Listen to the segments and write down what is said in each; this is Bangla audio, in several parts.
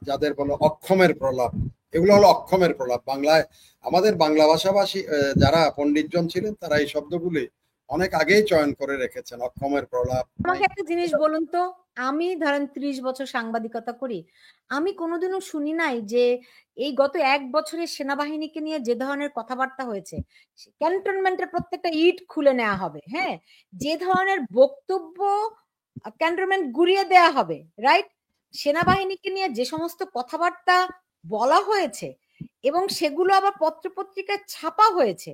যাদের বলো অক্ষমের প্রলাপ, এগুলো হলো অক্ষমের প্রলাপ। বাংলায় আমাদের বাংলা ভাষাভাষী যারা পণ্ডিতজন ছিলেন তারা এই শব্দগুলি অনেক আগেই চয়ন করে রেখেছেন। অক্ষমের প্রলাপ। আমাকে একটা জিনিস বলুন তো, আমি ধরেন 30 বছর সাংবাদিকতা করি, আমি কোনোদিনও শুনি নাই যে এই গত 1 বছরে সেনাবাহিনীকে নিয়ে যে ধরনের কথাবার্তা হয়েছে, ক্যান্টনমেন্টের প্রত্যেকটা ইট খুলে নেওয়া হবে, হ্যাঁ, যে ধরনের বক্তব্য ক্যান্টনমেন্ট গুড়িয়ে দেয়া হবে, রাইট, সেনাবাহিনীকে নিয়ে যে সমস্ত কথাবার্তা বলা হয়েছে এবং সেগুলো আবার পত্রপত্রিকায় ছাপা হয়েছে,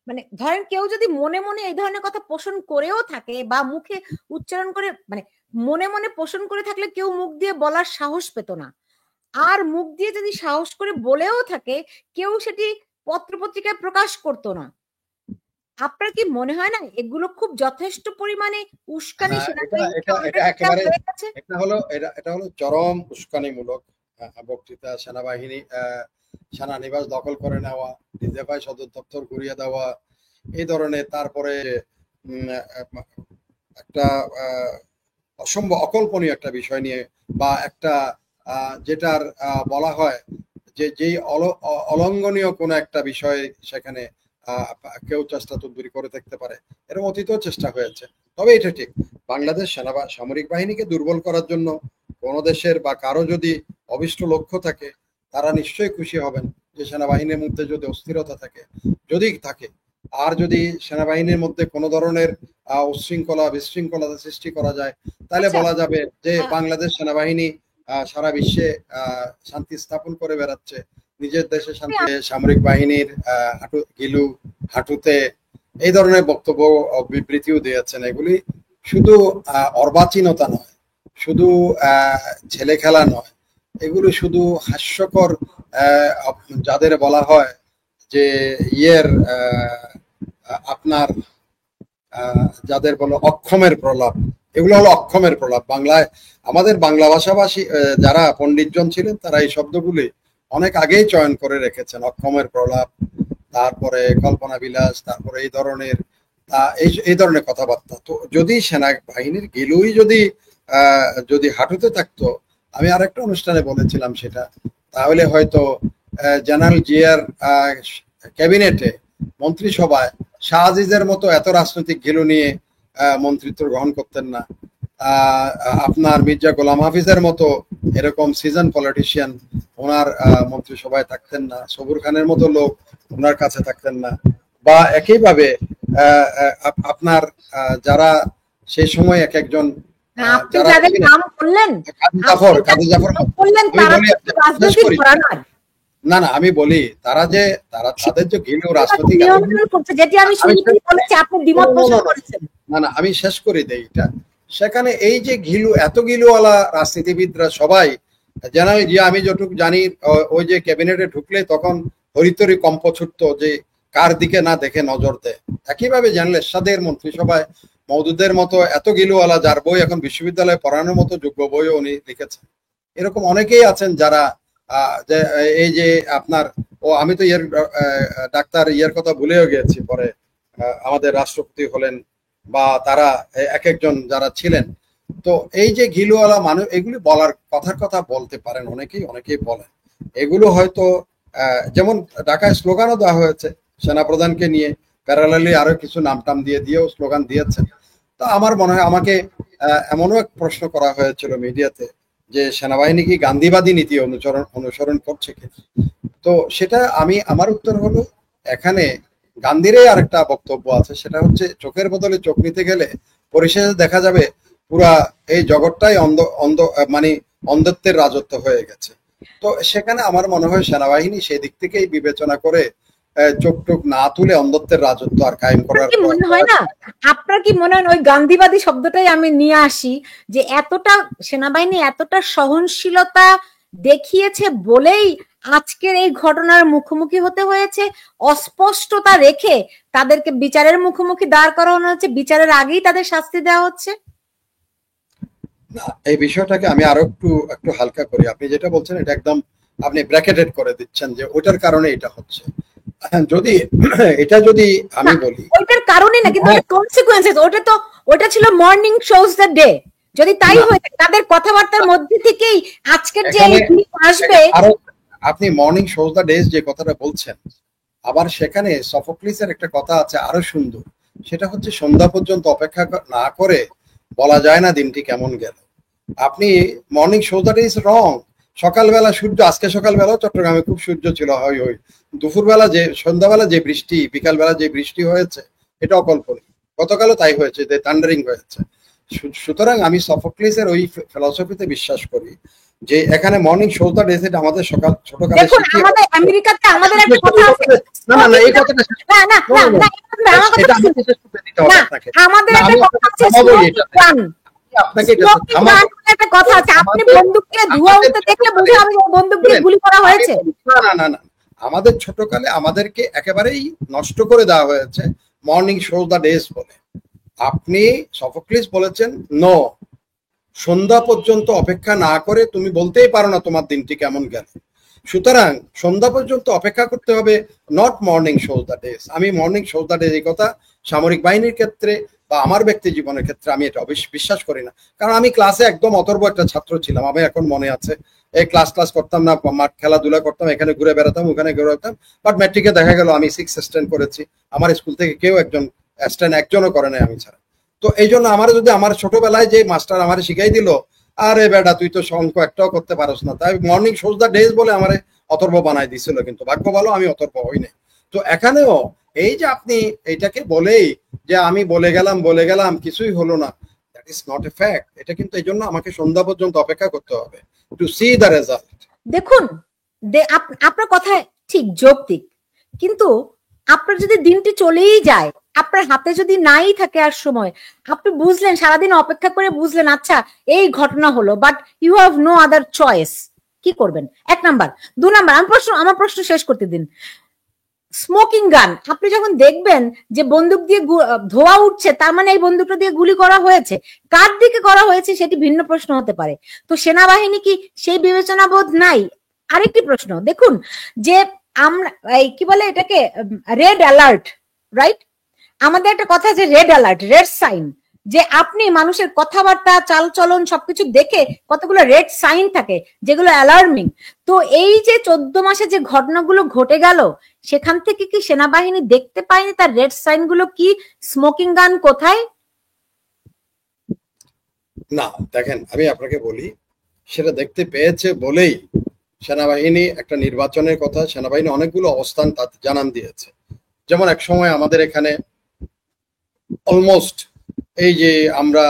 মানে ধরেন কেউ যদি মনে মনে এই ধরনের কথা পোষণ করেও থাকে বা মুখে উচ্চারণ করে, মানে মনে মনে পোষণ করে থাকলে কেউ মুখ দিয়ে বলার সাহস পেত না, আর মুখ দিয়ে যদি সাহস করে বলেও থাকে কেউ সেটি পত্রপত্রিকায় প্রকাশ করতো না। আপনার কি মনে হয় না এগুলো খুব যথেষ্ট পরিমাণে উস্কানি এটা হলো চরম উস্কানিমূলক বক্তৃতা। সেনাবাহিনী সেনানিবাস দখল করে নেওয়া, ডিজিএফআই সদর দপ্তর ঘুরিয়ে দেওয়া, এই ধরনের, তারপরে একটা অসম্ভব অকল্পনীয় একটা বিষয় নিয়ে, বা একটা যেটার বলা হয় যে যেই অলঙ্ঘনীয় কোনো একটা বিষয় সেখানে কেউ চেষ্টা তদবির করে থাকতে পারে, এরকম অতীতেও চেষ্টা হয়েছে। তবে এটা ঠিক, বাংলাদেশ সামরিক বাহিনীকে দুর্বল করার জন্য কোন দেশের বা কারো যদি অভিষ্ট লক্ষ্য থাকে, তারা নিশ্চয়ই খুশি হবেন যে সেনাবাহিনীর মধ্যে যদি অস্থিরতা থাকে, যদি থাকে, আর যদি সেনাবাহিনীর মধ্যে কোনো ধরনের উচ্ছৃঙ্খলা বিশৃঙ্খলতা সৃষ্টি করা যায়, তাহলে বলা যাবে যে বাংলাদেশ সেনাবাহিনী সারা বিশ্বে শান্তি স্থাপন করে বেড়াচ্ছে, নিজের দেশে শান্তি। সামরিক বাহিনীর হাঁটুতে এই ধরনের বক্তব্য বিবৃতিও দিয়েছেন। এগুলি শুধু অর্বাচীনতা নয়, শুধু ছেলে খেলা নয়, এগুলো শুধু হাস্যকর, যাদের বলা হয় যে আপনার যাদের বলো অক্ষমের প্রলাপ, এগুলো হলো অক্ষমের প্রলাপ। বাংলায় আমাদের বাংলা ভাষাভাষী যারা পণ্ডিতজন ছিলেন তারা এই শব্দগুলি অনেক আগেই চয়ন করে রেখেছেন। অক্ষমের প্রলাপ, তারপরে কল্পনা বিলাস, তারপরে এই ধরনের কথাবার্তা। তো যদি সেনাবাহিনীর গেলুই যদি হাঁটুতে থাকতো, আমি আরেকটা অনুষ্ঠানে বলেছিলাম সেটা, তাহলে হয়তো জেনারেল জিয়ার ক্যাবিনেটে মন্ত্রিসভায় শাহ আজিজের মতো এত রাজনৈতিক ঘিলু নিয়ে মন্ত্রিত্ব গ্রহণ করতেন না। আপনার মির্জা গোলাম হাফিজের মতো এরকম সিজন পলিটিশিয়ান ওনার মন্ত্রিসভায় থাকতেন না, সবুর খানের মতো লোক ওনার কাছে থাকতেন না, বা একইভাবে আপনার যারা সেই সময় এক একজন না না আমি বলি তারা তাদের যে ঘিলু রাজনৈতিক, না না আমি শেষ করে দেই এটা। সেখানে এই যে এত ঘিলুওয়ালা রাজনীতিবিদরা সবাই জেনারেল জিয়া, আমি যতটুকু জানি, ওই যে ক্যাবিনেটে ঢুকলে তখন হরিতরি কম্প ছুটতো যে কার দিকে না দেখে নজর দেয়। একইভাবে জেনারেল এরশাদের মন্ত্রিসভায় মওদুদের মতো এত গিলুওয়ালা, যার বই এখন বিশ্ববিদ্যালয়ে পড়ানোর মতো যোগ্য বইও উনি লিখেছেন, এরকম অনেকেই আছেন যারা এই যে আপনার আমি তো ডাক্তার কথা ভুলেও গিয়েছি, পরে আমাদের রাষ্ট্রপতি হলেন, বা তারা এক একজন যারা ছিলেন। তো এই যে ঘিলুওয়ালা মানুষ, এগুলি বলার কথা বলতে পারেন, অনেকেই বলেন। এগুলো হয়তো যেমন ঢাকায় স্লোগানও দেওয়া হয়েছে সেনাপ্রধানকে নিয়ে, প্যারালালি আরো কিছু নামটাম দিয়েও স্লোগান দিয়েছেন। তো আমার মনে হয়, আমাকে এমনও এক প্রশ্ন করা হয়েছিল মিডিয়াতে যে সেনাবাহিনী কি গান্ধীবাদী নীতি অনুসরণ করছে কি। তো সেটা আমার উত্তর হলো, এখানে গান্ধীরই আরেকটা বক্তব্য আছে, সেটা হচ্ছে চোখের বদলে চোখ নিতে গেলে পরিশেষে দেখা যাবে পুরা এই জগৎটাই মানে অন্ধত্বের রাজত্ব হয়ে গেছে। তো সেখানে আমার মনে হয় সেনাবাহিনী সেই দিক থেকেই বিবেচনা করে চোখ না তুলে অন্ধত্বের রাজত্ব আর কায়েম করার মনে হয় না। আপনার কি মনে হয় ওই গান্ধীবাদী শব্দটাই আমি নিয়ে আসি, যে এতটা সেনাবাহিনী এতটা সহনশীলতা দেখিয়েছে বলেই আজকের এই ঘটনার মুখোমুখি হতে হয়েছে, অস্পষ্টতা রেখে তাদেরকে বিচারের মুখোমুখি দাঁড় করানো হচ্ছে, বিচারের আগেই তাদের শাস্তি দেওয়া হচ্ছে। না, এই বিষয়টাকে আমি আরো একটু হালকা করি। আপনি যেটা বলছেন এটা একদম আপনি ব্র্যাকেটেড করে দিচ্ছেন যে ওটার কারণে এটা হচ্ছে। যদি আমি বলি ওইটার কারণে না, কিন্তু কনসিকুয়েন্সেস, ওটা ছিল মর্নিং শোজ দ্য ডে, যদি তাই না, হয়ে থাকে তাদের কথাবার্তার মধ্যে থেকেই আজকের যে এখানে এই clip আসবে। আরো আপনি মর্নিং শোজ দ্য ডেজ যে কথাটা বলছেন, আবার সেখানে সফোক্লিসের একটা কথা আছে আরো সুন্দর, সেটা হচ্ছে সন্ধ্যা পর্যন্ত অপেক্ষা না করে বলা যায় না দিনটি কেমন গেল। আপনি morning show that is wrong. সকালবেলা সূর্য, আজকে সকালবেলা চট্টগ্রামে খুব সূর্য ছিল, হয় হয় দুপুরবেলা যে সন্ধ্যাবেলা যে বৃষ্টি, বিকালবেলা যে বৃষ্টি হয়েছে এটা অকল্পনীয়। গতকালও তাই হয়েছে, যে থান্ডারিং হয়েছে। সুতরাং আমি সফোক্লিসের ওই ফিলসফিতে বিশ্বাস করি যে এখানে মর্নিং শো দ্য ডেজ এটা আমাদের সকাল ছোটকালে দেখুন শিখি। আমাদের আমেরিকাতে আমাদের একটা কথা আছে, না না না, এই কথাটা না না না না আমার কথা এটা শুনুন। আমাকে শেষ করতে দিতে হবে না আপনাকে। আমাদের না, একটা আমি কথা আছে থামাবোই smoking এটা। gun। আপনাকে এটা Smoking gun থামাবো। বলে একটা কথা আছে, আপনি আমাদের- বন্দুককে ধোঁয়া আমাদের উঠতে দেখলে ছোটকালে- বুঝে আমি বন্দুক দিয়ে শুনেন, গুলি করা আমি হয়েছে। বলি, না না না না, আমাদের ছোটকালে আমাদেরকে একেবারেই নষ্ট করে দেওয়া হয়েছে মর্নিং শো দ্য ডেজ বলে। আপনি সফোক্লিস বলেছেন নো, সন্ধ্যা পর্যন্ত অপেক্ষা না করে তুমি বলতেই পারো না তোমার দিনটি কেমন গেল। সুতরাং সন্ধ্যা পর্যন্ত অপেক্ষা করতে হবে, not morning show the days. আমি মর্নিং শো দ্য ডেজ এই কথা সামরিক বাহিনীর ক্ষেত্রে বা আমার ব্যক্তি জীবনের ক্ষেত্রে আমি এটা বিশ্বাস করি না। কারণ আমি ক্লাসে একদম অতর্ব একটা ছাত্র ছিলাম, আমি এখন মনে আছে। এই ক্লাস করতাম না, মাঠ খেলাধুলা করতাম, এখানে ঘুরে বেড়াতাম, ওখানে ঘুরে বেড়াতাম। বাট ম্যাট্রিকে দেখা গেল আমি 6 স্ট্যান্ড করেছি, আমার স্কুল থেকে কেউ একজন স্ট্যান্ড একজনও করে নাই আমি ছাড়া। তো এই জন্য আমার যদি আমার ছোটবেলায় যে মাস্টার আমার শিখাই দিল, আরে বেটা তুই তো অঙ্ক একটাও করতে পারস না, তাই মর্নিং শোজ দ্য ডেজ বলে আমারে অতর্ব বানাই দিছিল। কিন্তু ভাগ্য ভালো আমি অতর্ব হই নাই। তো এখানেও এই যে আপনি এইটাকে বলেই যে আমি বলে গেলাম কিছুই হলো না, that is not a fact. এটা কিন্তু এই জন্য আমাকে সন্ধ্যা পর্যন্ত অপেক্ষা করতে হবে টু সি দ্য রেজাল্ট। দেখুন আপনার কথা ঠিক যৌক্তিক, কিন্তু আপনার যদি দিনটি চলেই যায়, আপনার হাতে যদি নাই থাকে আর সময়, আপনি বুঝলেন সারাদিন অপেক্ষা করে বুঝলেন আচ্ছা এই ঘটনা হলো, but you have no other choice, কি করবেন? 1 নাম্বার। 2 নাম্বার, আমার প্রশ্ন শেষ করতে দিন। স্মোকিং গান, আপনি যখন দেখবেন যে বন্দুক দিয়ে ধোঁয়া উঠছে, তার মানে এই বন্দুকটা দিয়ে গুলি করা হয়েছে। কার দিকে করা হয়েছে সেটি ভিন্ন প্রশ্ন হতে পারে। তো সেনাবাহিনী কি সেই বিবেচনা বোধ নাই? আরেকটি প্রশ্ন দেখুন, যে আমরা কি বলে এটাকে, রেড অ্যালার্ট, রাইট? আমাদের একটা কথা আছে রেড অ্যালার্ট, রেড সাইন, যে আপনি মানুষের কথাবার্তা চালচলন সবকিছু দেখে কতগুলো রেড সাইন থাকে যেগুলো অ্যালার্মিং। তো এই যে 14 মাসে যে ঘটনাগুলো ঘটে গেল, সেখান থেকে কি সেনাবাহিনী দেখতে পায়নি তার রেড সাইন গুলো কি? স্মোকিং গান কোথায়? না দেখেন, আমি আপনাকে বলি, সেটা দেখতে পেয়েছে বলেই সেনাবাহিনী একটা নির্বাচনের কথা, সেনাবাহিনী অনেকগুলো অবস্থান তাতে জানান দিয়েছে। যেমন এক সময় আমাদের এখানে অলমোস্ট এই যে আমরা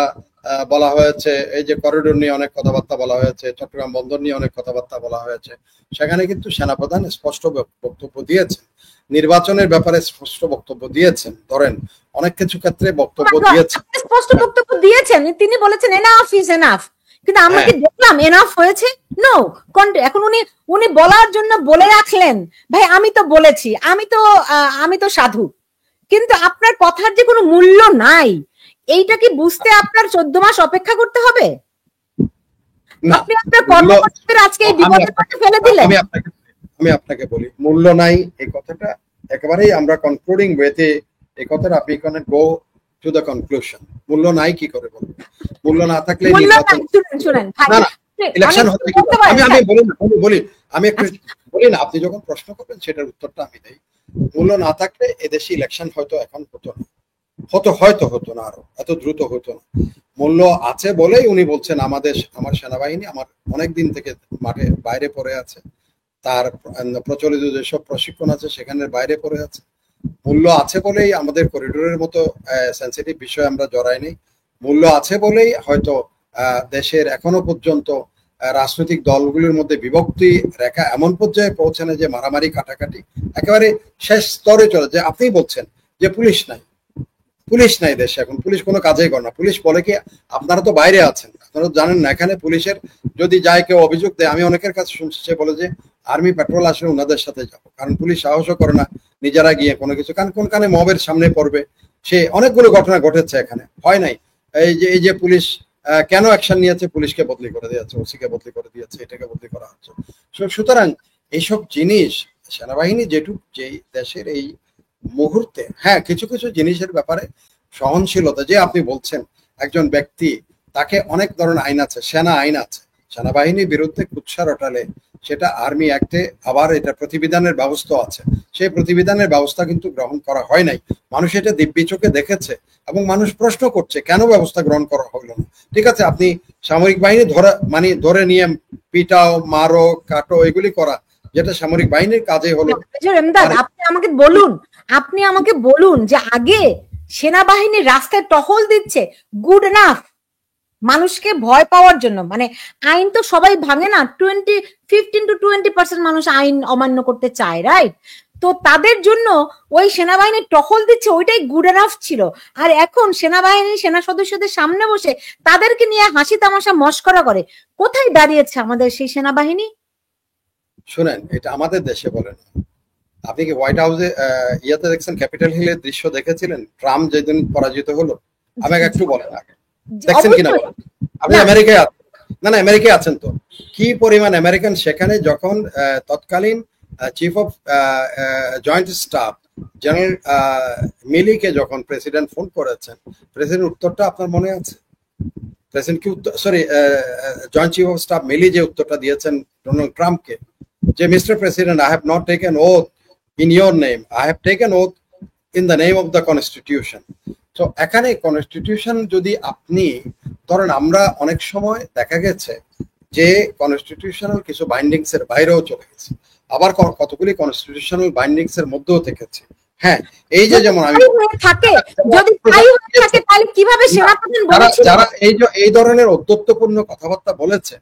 বলা হয়েছে, এই যে করিডোর নিয়ে অনেক কথাবার্তা বলা হয়েছে, চট্টগ্রাম বন্দর নিয়ে অনেক কথাবার্তা বলা হয়েছে, সেখানে কিন্তু সেনাপ্রধান স্পষ্ট বক্তব্য দিয়েছেন, নির্বাচনের ব্যাপারে স্পষ্ট বক্তব্য দিয়েছেন। ধরেন অনেক কিছু ক্ষেত্রে বক্তব্য দিয়েছেন, স্পষ্ট বক্তব্য দিয়েছেন, তিনি বলেছেন এনাফ ইজ এনাফ, কিন্তু আমরা কি দেখলাম এনাফ হয়েছে? নো। এখন উনি বলার জন্য বলে রাখলেন ভাই আমি তো বলেছি, আমি তো সাধু, কিন্তু আপনার কথার যে কোনো মূল্য নাই, এইটা কি বুঝতে আপনার 14 মাস অপেক্ষা করতে হবে? আপনি আপনার কর্মকর্তাদের আজকে এই বিপদের মধ্যে ফেলে দিলেন। আমি আপনাকে বলি, মূল্য নাই এই কথাটা একেবারেই আমরা কনক্লুডিং ওয়েতে এই কথাটা আপনি এখানে গো টু দ্য কনক্লুশন। মূল্য নাই কি করে বলবো? মূল্য না থাকলে শুনেন ইলেকশন হতে আমি একটু বলি না, আপনি যখন প্রশ্ন করবেন সেটার উত্তরটা আমি দেই। মূল্য না থাকলে এদেশে ইলেকশন হয়তো এখন হতো না, হতো না, আরো এত দ্রুত হতো না। মূল্য আছে বলেই উনি বলছেন আমার সেনাবাহিনী আমার অনেক দিন থেকে মাঠে বাইরে পড়ে আছে, তার প্রচলিত যেসব প্রশিক্ষণ আছে সেখানের বাইরে পড়ে আছে। মূল্য আছে বলেই আমাদের করিডোরের মতো সেন্সিটিভ বিষয় আমরা জড়াইনি। মূল্য আছে বলেই হয়তো দেশের এখনো পর্যন্ত রাজনৈতিক দলগুলির মধ্যে বিভক্তি রেখা এমন পর্যায়ে পৌঁছানো যে মারামারি কাটাকাটি একেবারে শেষ স্তরে চলে। যে আপনি বলছেন যে পুলিশ নাই দেশে, এখন পুলিশ কোনো কাজেই করে না। পুলিশ বলে কি, আপনারা তো বাইরে আছেন, আপনারা জানেন না এখানে পুলিশের যদি যায় কেউ অভিযোগ দেয়, আমি অনেকের কাছে শুনছি, সে বলে যে আর্মি পেট্রোল আসলে ওনাদের সাথে যাবো, কারণ পুলিশ সাহসও করে না নিজেরা গিয়ে কোনো কিছু, কারণ কোনখানে মবের সামনে পড়বে। সে অনেকগুলো ঘটনা ঘটেছে, এখানে হয় নাই। এই যে পুলিশ কেন অ্যাকশন নিয়েছে, পুলিশকে বদলি করে দিয়েছে, ওসিকে বদলি করে দিয়েছে, এটাকে বদলি করা হচ্ছে। সুতরাং এইসব জিনিস সেনাবাহিনী যেই দেশের এই মুহূর্তে, হ্যাঁ কিছু জিনিসের ব্যাপারে সহনশীলতা, যে আপনি বলছেন একজন ব্যক্তি তাকে অনেক ধরনের আইন আছে, সেনা আইন আছে, সেনাবাহিনীর বিরুদ্ধে কুৎসা রটালে সেটা আর্মি অ্যাক্টে আবার এটা প্রতিবিধানের ব্যবস্থা আছে। সেই প্রতিবিধানের ব্যবস্থা কিন্তু গ্রহণ করা হয় নাই। মানুষ এটা দিব্যি চোখে দেখেছে এবং মানুষ প্রশ্ন করছে কেন ব্যবস্থা গ্রহণ করা হলো না। ঠিক আছে, আপনি সামরিক বাহিনী ধরে নিয়ে পিটাও, মারো, কাটো, এগুলি করা, যেটা সামরিক বাহিনীর কাজে হলো। আপনি আমাকে বলুন যে আগে সেনাবাহিনী রাস্তায় টহল দিচ্ছে, গুড এনাফ, মানুষকে ভয় পাওয়ার জন্য। মানে আইন তো সবাই ভাঙে না, 15 to 20% মানুষ আইন অমান্য করতে চায়, রাইট? তো তাদের জন্য ওই সেনাবাহিনী টহল দিচ্ছে, ওইটাই গুড এনাফ ছিল। আর এখন সেনাবাহিনী সেনা সদস্যদের সামনে বসে তাদেরকে নিয়ে হাসি তামাশা মস্করা করে। কোথায় দাঁড়িয়েছে আমাদের সেই সেনাবাহিনী? শুনেন, এটা আমাদের দেশে বলেন। আপনি কি হোয়াইট হাউসে ইয়াতে দেখছেন, ক্যাপিটাল হিলের দৃশ্য দেখেছিলেন ট্রাম্প যেদিন পরাজিত হলো? আমাকে একটু বলেন আগে, দেখছেন কিনা বলেন। আপনি আমেরিকায় আছেন না? না, আমেরিকায় আছেন তো কি পরিমাণ আমেরিকান সেখানে যখন তৎকালীন chief of joint staff general মিলিকে যখন প্রেসিডেন্ট ফোন করেছেন, প্রেসিডেন্ট উত্তরটা আপনার মনে আছে? প্রেসিডেন্ট কি উত্তর, sorry, joint chief of staff Milley যে উত্তরটা দিয়েছেন ডোনাল্ড ট্রাম্পকে, যে mister president, I have not taken oath in your name, I have taken oath in the name of the constitution. তো এখানে কনস্টিটিউশন যদি আপনি ধরেন, আমরা অনেক সময় দেখা গেছে যে কনস্টিটিউশনাল কিছু বাইন্ডিংস এর বাইরেও চলে গেছে, আবার কতগুলি কনস্টিটিউশনাল বাইন্ডিংস এর মধ্যেও থেকেছে। হ্যাঁ, এই যে যেমন আমি যারা এই ধরনের অত্যত্বপূর্ণ কথাবার্তা বলেছে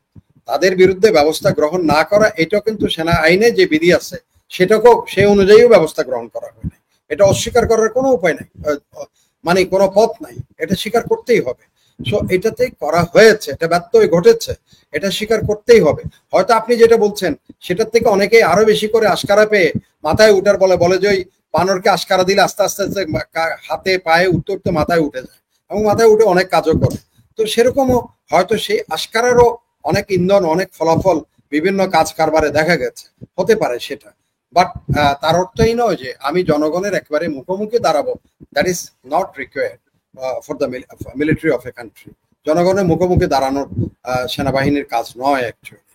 তাদের বিরুদ্ধে ব্যবস্থা গ্রহণ না করা, এটাও কিন্তু সেনা আইনে যে বিধি আছে সেটাকেও সেই অনুযায়ীও ব্যবস্থা গ্রহণ করা হয়নি। এটা অস্বীকার করার কোনো উপায় নাই, মানে কোনো পথ নাই, এটা স্বীকার করতেই হবে। সো এটাতে করা হয়েছে, এটা ব্যত্যয় ঘটেছে, এটা স্বীকার করতেই হবে। হয়তো আপনি যেটা বলছেন সেটার থেকে অনেকেই আরো বেশি করে আশকারা পেয়ে মাথায় উঠার বলে যে ওই বানরকে আশকারা দিলে আস্তে আস্তে আস্তে হাতে পায়ে উঠতে উঠতে মাথায় উঠে যায় এবং মাথায় উঠে অনেক কাজও করে। তো সেরকমও হয়তো সেই আশকারারও অনেক ইন্ধন, অনেক ফলাফল বিভিন্ন কাজ কারবারে দেখা গেছে, হতে পারে সেটা। বাট তার অর্থই নয় যে আমি জনগণের একেবারে মুখোমুখি দাঁড়াবো, that is not required for the military of a country. জনগণের মুখোমুখি দাঁড়ানোর সেনাবাহিনীর কাজ নয় অ্যাকচুয়ালি।